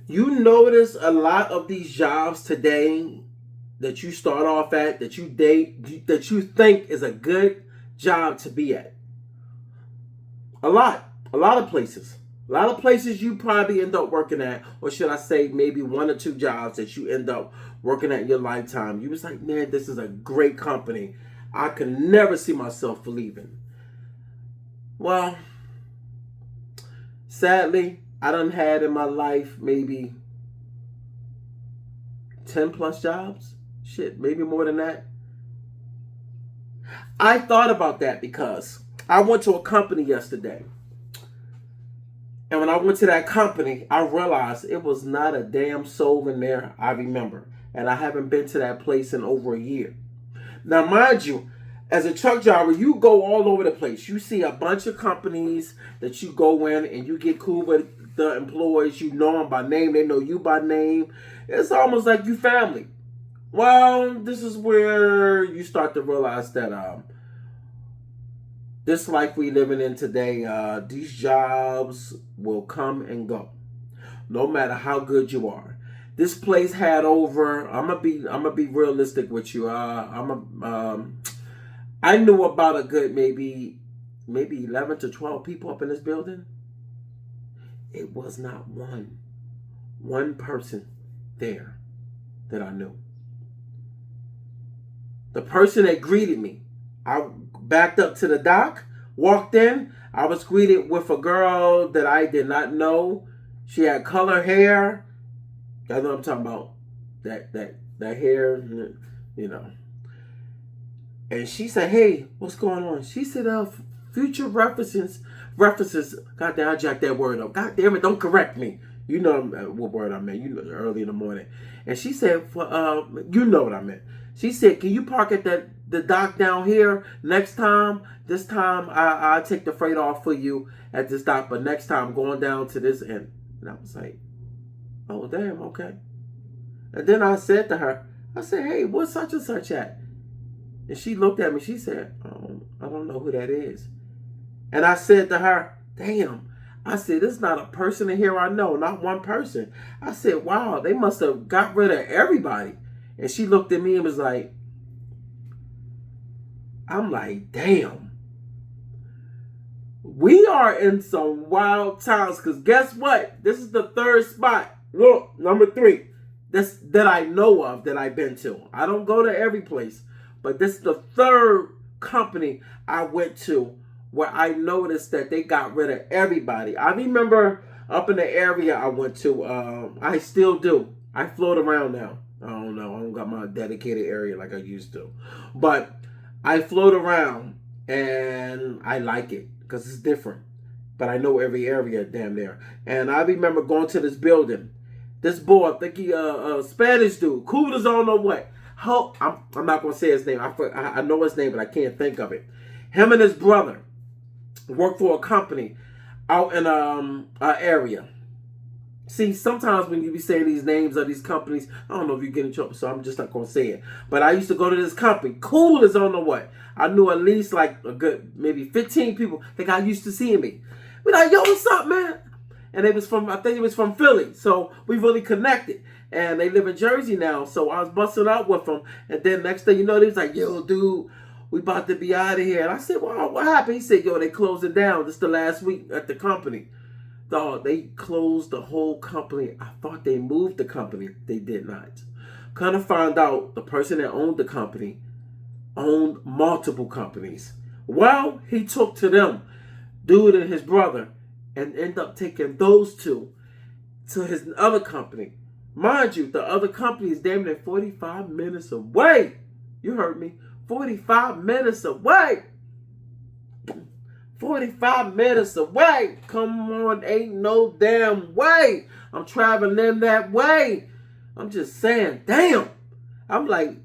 You notice a lot of these jobs today that you start off at, that you date, that you think is a good job to be at. A lot of places. A lot of places you probably end up working at, or should I say maybe one or two jobs that you end up working at in your lifetime. You was like, man, this is a great company. I could never see myself leaving. Well, sadly, I done had in my life maybe 10 plus jobs. Shit, maybe more than that. I thought about that because I went to a company yesterday. And when I went to that company, I realized it was not a damn soul in there I remember. And I haven't been to that place in over a year. Now, mind you, as a truck driver, you go all over the place. You see a bunch of companies that you go in and you get cool with the employees. You know them by name. They know you by name. It's almost like you family. Well, this is where you start to realize that this life we living in today, these jobs will come and go, no matter how good you are. This place had over. I'm gonna be realistic with you. I knew about a good maybe 11 to 12 people up in this building. It was not one person there that I knew. The person that greeted me, I backed up to the dock, walked in. I was greeted with a girl that I did not know. She had color hair. I know what I'm talking about. That hair, you know. And she said, "Hey, what's going on?" She said, future references. God damn, I jacked that word up. God damn it, don't correct me. You know what word I meant. You know, early in the morning. And she said, you know what I meant. She said, "Can you park at the dock down here next time? This time I take the freight off for you at this dock, but next time I'm going down to this end." And I was like, "Oh damn, okay." And then I said to her, I said, "Hey, what's such and such at?" And she looked at me. She said, "I don't know who that is." And I said to her, "Damn." I said, "There's not a person in here I know, not one person." I said, "Wow, they must have got rid of everybody." And she looked at me and was like, I'm like, damn. We are in some wild times because guess what? This is the third spot. Look, number 3. That I know of that I've been to. I don't go to every place, but this is the third company I went to where I noticed that they got rid of everybody. I remember up in the area I went to, I still do. I float around now. I don't know. I don't got my dedicated area like I used to. But I float around and I like it because it's different. But I know every area damn near. And I remember going to this building. This boy, I think he a Spanish dude, cool as I don't know what. I'm not gonna say his name. I know his name, but I can't think of it. Him and his brother worked for a company out in an area. See, sometimes when you be saying these names of these companies, I don't know if you get in trouble, so I'm just not gonna say it. But I used to go to this company, cool as I don't know what. I knew at least like a good maybe 15 people that got used to seeing me. We like, "Yo, what's up, man?" And they was from, I think it was from Philly. So we really connected. And they live in Jersey now. So I was busting out with them. And then next thing you know, they was like, "Yo, dude, we about to be out of here." And I said, "Well, what happened?" He said, "Yo, they closed it down. This is the last week at the company." Dog, they closed the whole company. I thought they moved the company. They did not. Kind of found out the person that owned the company owned multiple companies. Well, he took to them, dude and his brother, and end up taking those two to his other company. Mind you, the other company is damn near 45 minutes away. You heard me. 45 minutes away. 45 minutes away. Come on, ain't no damn way I'm traveling that way. I'm just saying, damn. I'm like,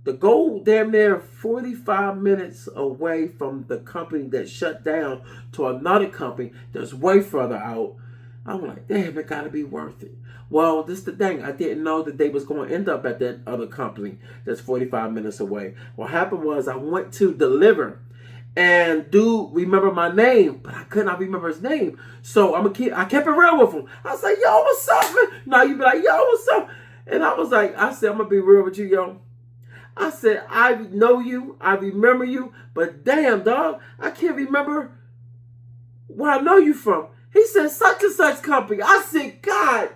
the goal damn near 45 minutes away from the company that shut down to another company that's way further out. I'm like, damn, it gotta be worth it. Well, this is the thing. I didn't know that they was going to end up at that other company that's 45 minutes away. What happened was I went to deliver, And dude remember my name, but I could not remember his name. So I kept it real with him. I was like, yo, what's up, man? Now you be like, yo, what's up? And I said, I'm gonna be real with you, yo. I said, I know you, I remember you, but damn, dog, I can't remember where I know you from. He said, such and such company. I said, God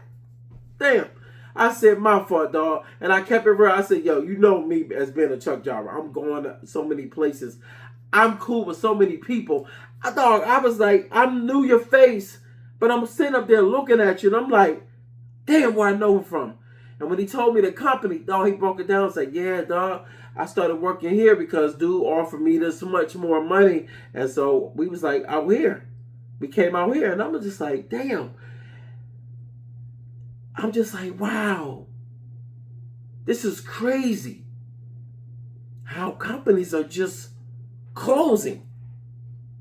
damn. I said, my fault, dog. And I kept it real. I said, yo, you know me as being a truck driver. I'm going to so many places. I'm cool with so many people. I was like, I knew your face, but I'm sitting up there looking at you, and I'm like, damn, where I know him from. And when he told me the company, dog, he broke it down and said, yeah, dog, I started working here because dude offered me this much more money. And so we was like, out here. We came out here, and I'm just like, damn. I'm just like, wow. This is crazy. How companies are just closing.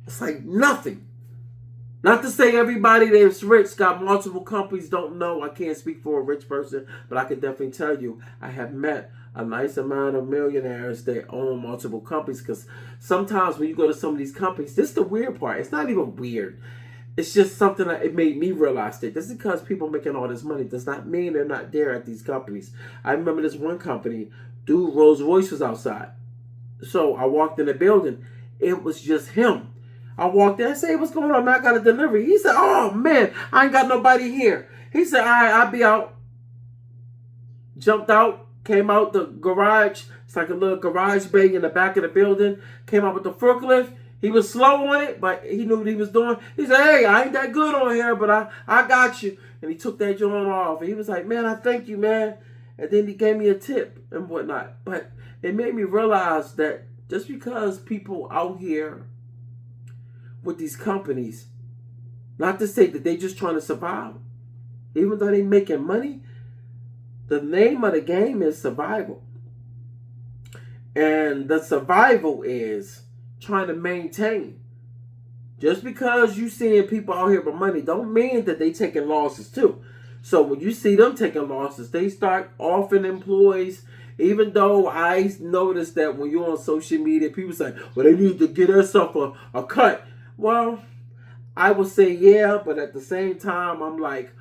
It's like nothing. Not to say everybody that's rich got multiple companies, don't know. I can't speak for a rich person, but I can definitely tell you I have met a nice amount of millionaires that own multiple companies, because sometimes when you go to some of these companies, this is the weird part. It's not even weird. It's just something that it made me realize that just because people making all this money does not mean they're not there at these companies. I remember this one company, dude, Rolls Royce was outside. So I walked in the building. It was just him. I walked in. I said, hey, what's going on, man? I got a delivery. He said, oh, man, I ain't got nobody here. He said, all right, I'll be out. Jumped out, came out the garage. It's like a little garage bay in the back of the building. Came out with the forklift. He was slow on it, but he knew what he was doing. He said, hey, I ain't that good on here, but I got you. And he took that joint off. And he was like, man, I thank you, man. And then he gave me a tip and whatnot. But it made me realize that just because people out here with these companies, not to say that they just trying to survive, even though they making money, the name of the game is survival. And the survival is trying to maintain. Just because you seeing people out here with money don't mean that they taking losses too. So when you see them taking losses, they start offering employees. Even though I noticed that when you're on social media, people say, well, they need to get themselves a cut. Well, I would say yeah, but at the same time, I'm like,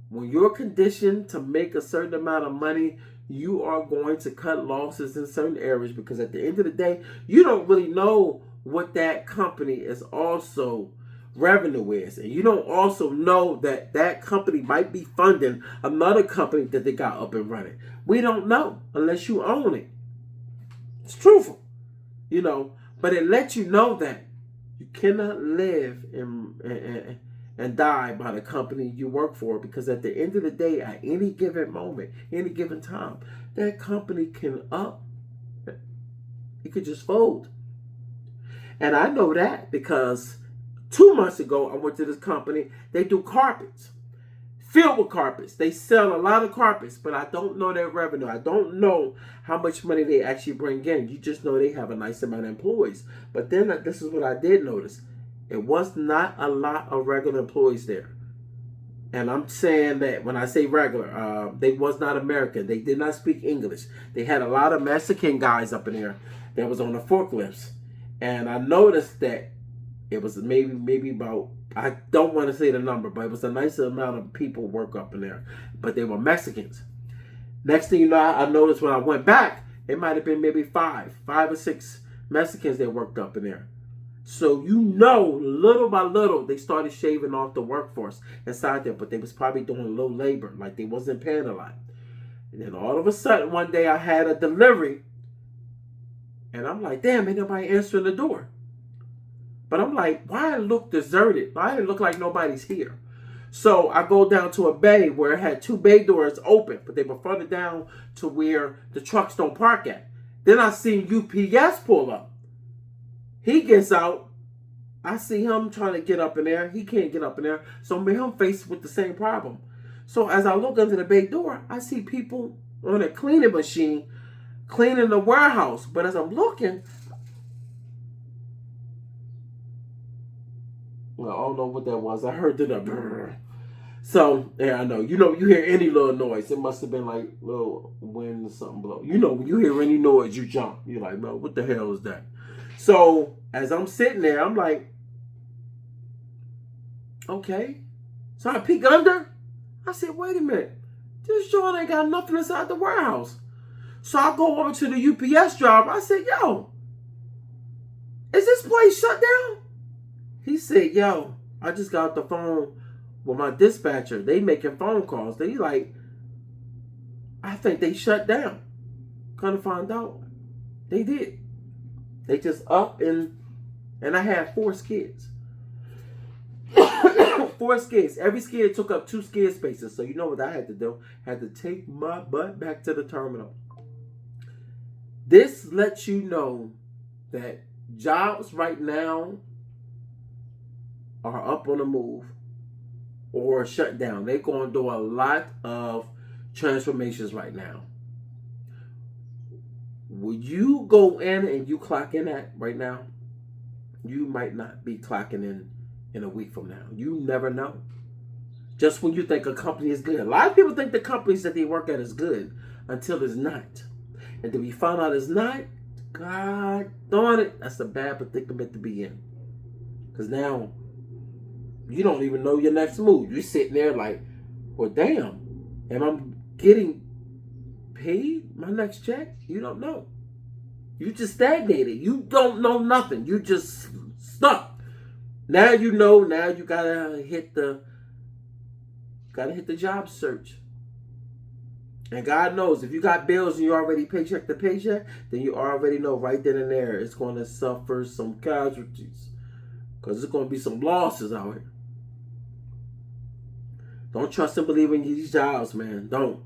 when you're conditioned to make a certain amount of money, you are going to cut losses in certain areas, because at the end of the day, you don't really know what that company is also revenue is. And you don't also know that that company might be funding another company that they got up and running. We don't know unless you own it. It's truthful, but it lets you know that you cannot live and die by the company you work for, because at the end of the day, at any given moment, any given time, that company it could just fold. And I know that because 2 months ago, I went to this company. They do carpets, filled with carpets. They sell a lot of carpets, but I don't know their revenue. I don't know how much money they actually bring in. You just know they have a nice amount of employees. But then this is what I did notice. It was not a lot of regular employees there. And I'm saying that when I say regular, they was not American. They did not speak English. They had a lot of Mexican guys up in there that was on the forklifts. And I noticed that it was maybe about, I don't want to say the number, but it was a nice amount of people work up in there. But they were Mexicans. Next thing you know, I noticed when I went back, it might have been maybe five or six Mexicans that worked up in there. So little by little, they started shaving off the workforce inside there, but they was probably doing low labor, like they wasn't paying a lot. And then all of a sudden, one day I had a delivery, and I'm like, damn, ain't nobody answering the door. But I'm like, why it look deserted? Why it look like nobody's here? So I go down to a bay where it had 2 bay doors open, but they were further down to where the trucks don't park at. Then I seen UPS pull up. He gets out. I see him trying to get up in there. He can't get up in there. So me and him faced with the same problem. So as I look under the bay door, I see people on a cleaning machine cleaning the warehouse. But as I'm looking, well, I don't know what that was. I heard the brrr. So, yeah, I know. You hear any little noise. It must have been like little wind or something blow. When you hear any noise, you jump. You're like, man, what the hell is that? So as I'm sitting there, I'm like, okay. So I peek under. I said, wait a minute. This joint ain't got nothing inside the warehouse. So I go over to the UPS driver. I said, yo, is this place shut down? He said, yo, I just got off the phone with my dispatcher. They making phone calls. They like, I think they shut down. Come to find out, they did. They just up and I had 4 skids. 4 skids. Every skid took up 2 skid spaces. So you know what I had to do? I had to take my butt back to the terminal. This lets you know that jobs right now are up on the move or shut down. They're going to do a lot of transformations right now. Would you go in and you clock in at right now? You might not be clocking in a week from now. You never know. Just when you think a company is good. A lot of people think the companies that they work at is good until it's not. And to be found out it's not, God darn it, that's a bad predicament to be in. Because now, you don't even know your next move. You're sitting there like, well, damn, am I getting paid my next check? You don't know. You just stagnated. You don't know nothing. You just stuck. Now you know. Now you gotta hit the job search. And God knows if you got bills and you already paycheck to paycheck, then you already know right then and there it's going to suffer some casualties, because there's going to be some losses out here. Don't trust and believe in these jobs, man. Don't.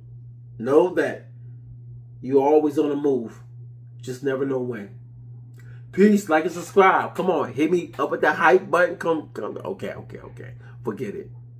Know that you're always on the move. Just never know when. Peace, like and subscribe. Come on, hit me up with that hype button. Come. Okay. Forget it.